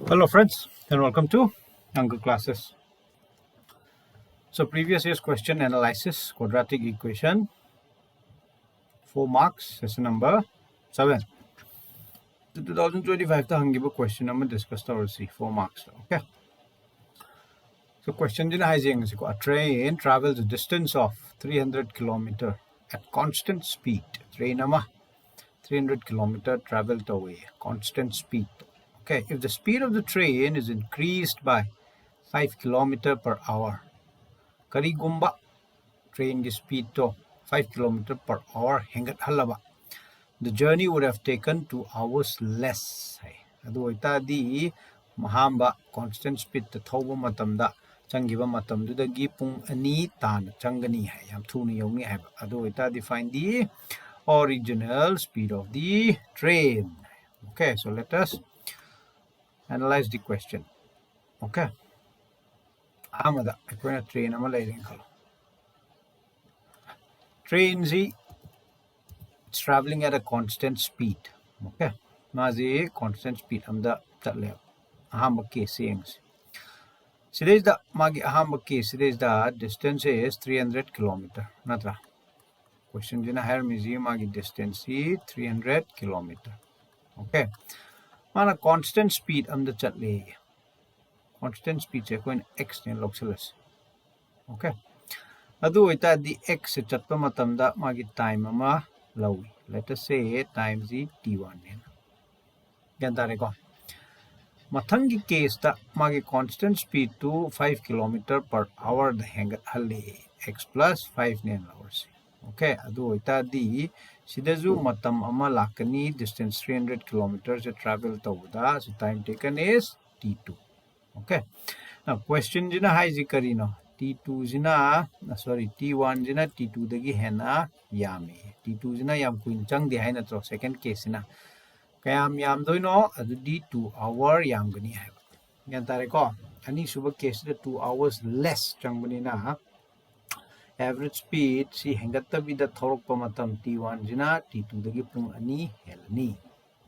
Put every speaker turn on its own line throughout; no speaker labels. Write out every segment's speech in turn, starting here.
Hello friends and welcome to Angle classes. So previous year's question analysis quadratic equation 4 marks session number 7. The 2025 the hangiba question number discussed already 4 marks. Okay. So question is a train travels a distance of 300 km at constant speed. Train number 300 km traveled away constant speed. Okay, if the speed of the train is increased by 5 km per hour, karigumba train speed to 5 km per hour hengat halaba, the journey would have taken 2 hours less. Adu oitadi mahamba constant speed the thoba matamda changiba matamdudagi pung ani tan changani hai yam thuni yawmi hai. Adu oitadi find the original speed of the train. Okay, so let us analyze the question. Okay, amada akoina train ama leiring khalo. Train z it's traveling at a constant speed. Okay, mazi constant speed amda chatle ahamba case sayings. Today's the magi ahamba case. Today's the distance is 300 km. Natra question jina higher mizi magi distance is 300 km. Okay, mana constant speed amda chatle constant speed che koin x ne loxelas. Okay, adu ita di x chatpa matamda magi time ama low. Let us say times the t1 yan tare ko mathangi case ta magi constant speed to 5 km per hour the hengat halle x plus 5 nen hours. Okay, adu ita di sidazu matam ama lakani distance 300 km travel tawda, so time taken is t2. Okay, now question jina hai zikari no t2 jina sorry t1 jina t2 dagi hena yami t2 jina yam kuin chang di hai na to second case na kayam yam doino adudi 2 hour yam gani hai yan tare ko ani suba case the 2 hours less changbani na average speed si hengatta bi da thorok pa matam t1 jina t2 dagi pung ani helani.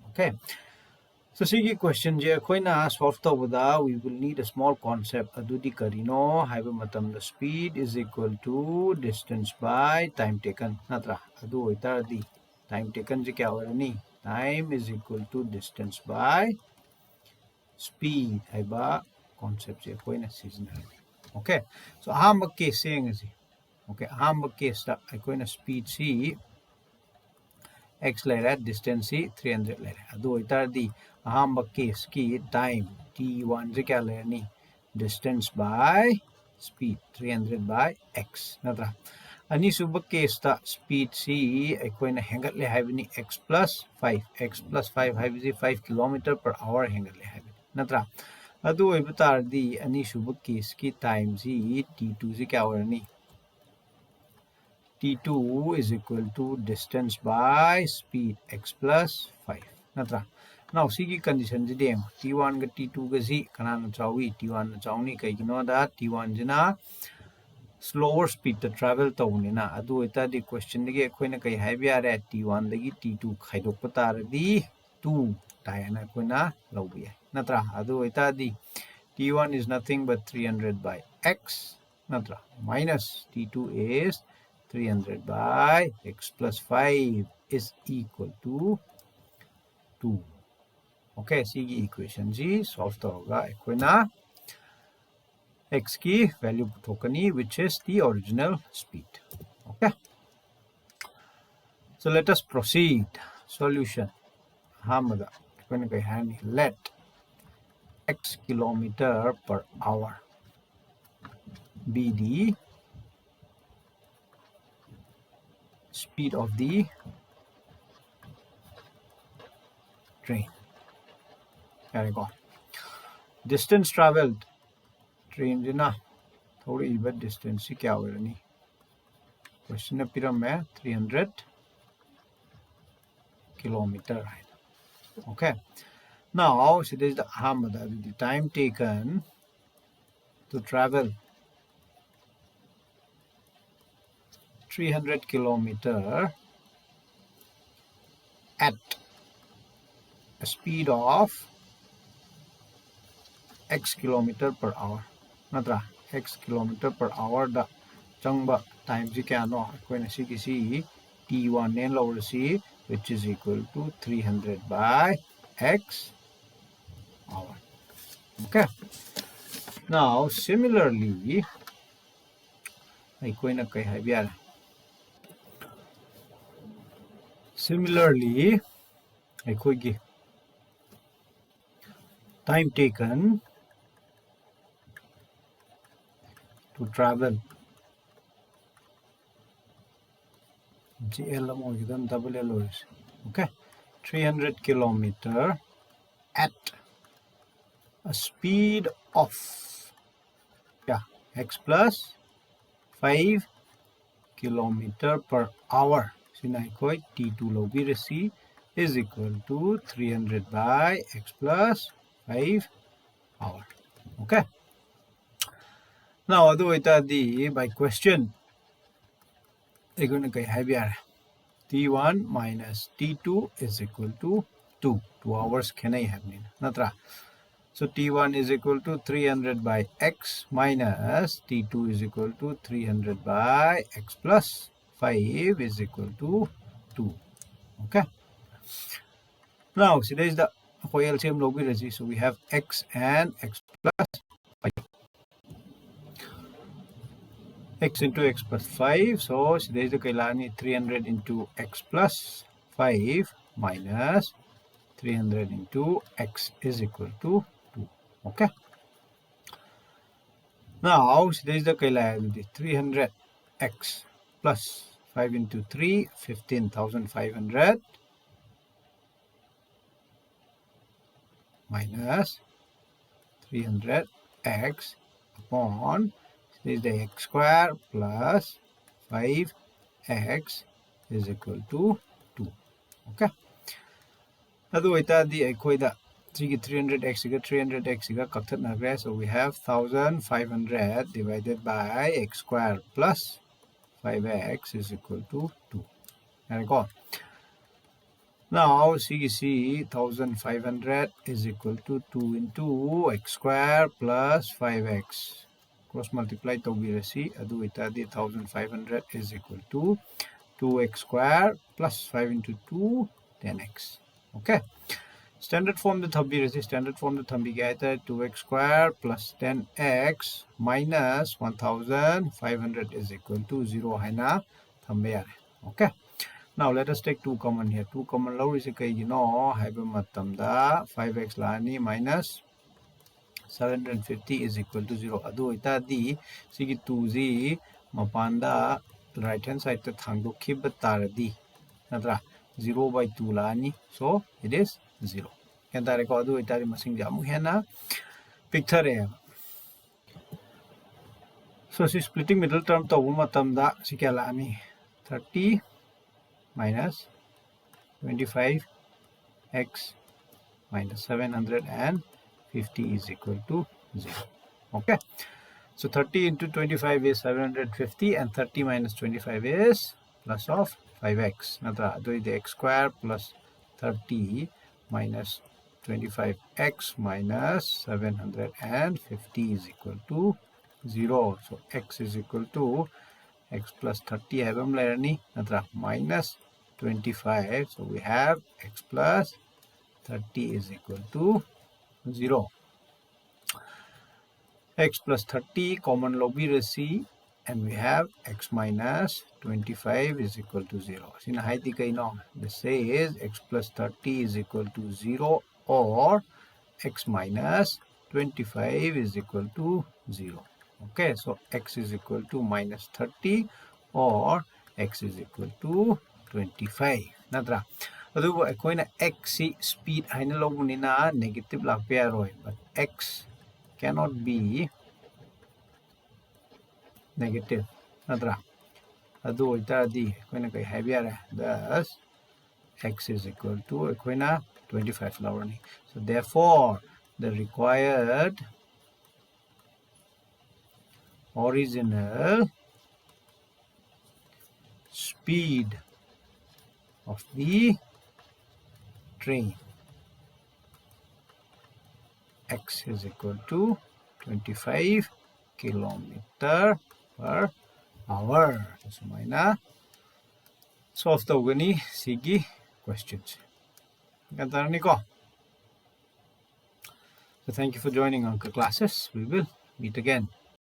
Okay, so sigi question je koina solve tawda we will need a small concept adudi karino haiba matam the speed is equal to distance by time taken natra adu oitar di time taken je kya horani time is equal to distance by speed haiba concept je koina seasonal. Okay, so ahamba case saying is okay ahamba case ta koina speed c x layer distance c 300 layer adu oitar di ahamba case ki time t1 je kya layer ni distance by speed 300 by x natra ani suba case ta speed c akoina hengat le haibani x plus 5 haibisi 5 km per hour hengat le haibani natra adu oibatar di ani suba case ki time c t2 je kya horani t2 is equal to distance by speed x plus 5 natra. Now sigi condition ji dem t1 ga t2 ga zi kanana chawi t1 na chawni kai gino da t1 jina slower speed to travel tawni na adu eta di question dige koina kai haibya re t1 dagi t2 khaidok patar di 2 tayana koina lawbi natra adu eta di t1 is nothing but 300 by x natra minus t2 is 300 by x plus 5 is equal to 2. Okay, sigi equation G solve hoga equina x की value puthokani which is the original speed. Okay, so let us proceed. Solution hamada equina kai hani let x kilometer per hour be the speed of the train. There you go. Distance traveled train jina थोड़ी इबत distance क्या हो रही question में पिरम में 300 kilometer. Okay, now so this is the time taken to travel 300 kilometer at a speed of x km/h natra x km/h da changba time ji kya no akoina si t1 ne lawrasi, which is equal to 300 by x hour. Okay. Now similarly, akoina kai haibya. Similarly, akoigi time taken to travel GL double L is okay 300 kilometer at a speed of x plus 5 km/h. Sinaikoi T2 lobirasi is equal to 300 by x plus 5 hour. Okay. Now, by question, we're going to have here T1 minus T2 is equal to 2. 2 hours can I have natra. So T1 is equal to 300 by x minus T2 is equal to 300 by x plus 5 is equal to 2. Okay. Now, so there is the LCM lobby. So we have x and x plus 5. X into x plus 5. So there is the Kailani 300 into x plus 5 minus 300 into x is equal to 2. Okay. Now, there is the Kailani 300x plus 5 into 3, 15,500 minus 300x upon this is the x square plus 5x is equal to 2. Okay. Otherwise, the 300x 300x so we have 1,500 divided by x square plus 5x is equal to 2. And go. Now, CC 1,500 is equal to 2 into x square plus 5x. Cross multiply to be resi, adu itadi 1,500 is equal to 2x square plus 5 into 2, 10x. Okay. Standard form the thambi resi, standard form the thambi gaita 2x square plus 10x minus 1,500 is equal to 0 haina thambi. Okay. Now let us take 2 common here. 2 common low is okay, 5x lani minus 750 is equal to 0. Adu itadi sigi 2z mapanda right hand side to thangdo kib taradi. Natra 0 by 2 lani. So it is 0. Can I record adu itadi masing jamu hena picture. So she splitting middle term to matamda sikalani 30 minus 25x minus 750 is equal to 0. Okay. So 30 into 25 is 750 and 30 minus 25 is plus of 5x. Natra do the x square plus 30 minus 25x minus 750 is equal to 0. So x is equal to x plus 30 natra minus 25. So we have x plus 30 is equal to 0. X plus 30 common lobby resi and we have x minus 25 is equal to 0. Sina haiti kaino. This says x plus 30 is equal to 0 or x minus 25 is equal to 0. Okay, so x is equal to minus 30 or x is equal to 25. Natra. Adugo akoina x speed haina lobunina negative lakpe aroi, but x cannot be negative. Natra. Adu itadi akoina kai haibya thus x is equal to akoina 25 lawani. So therefore the required original speed of the train x is equal to 25 kilometer per hour. Sumayna solve tawgani sigi questions. Gantarani ko. So thank you for joining Anka classes. We will meet again.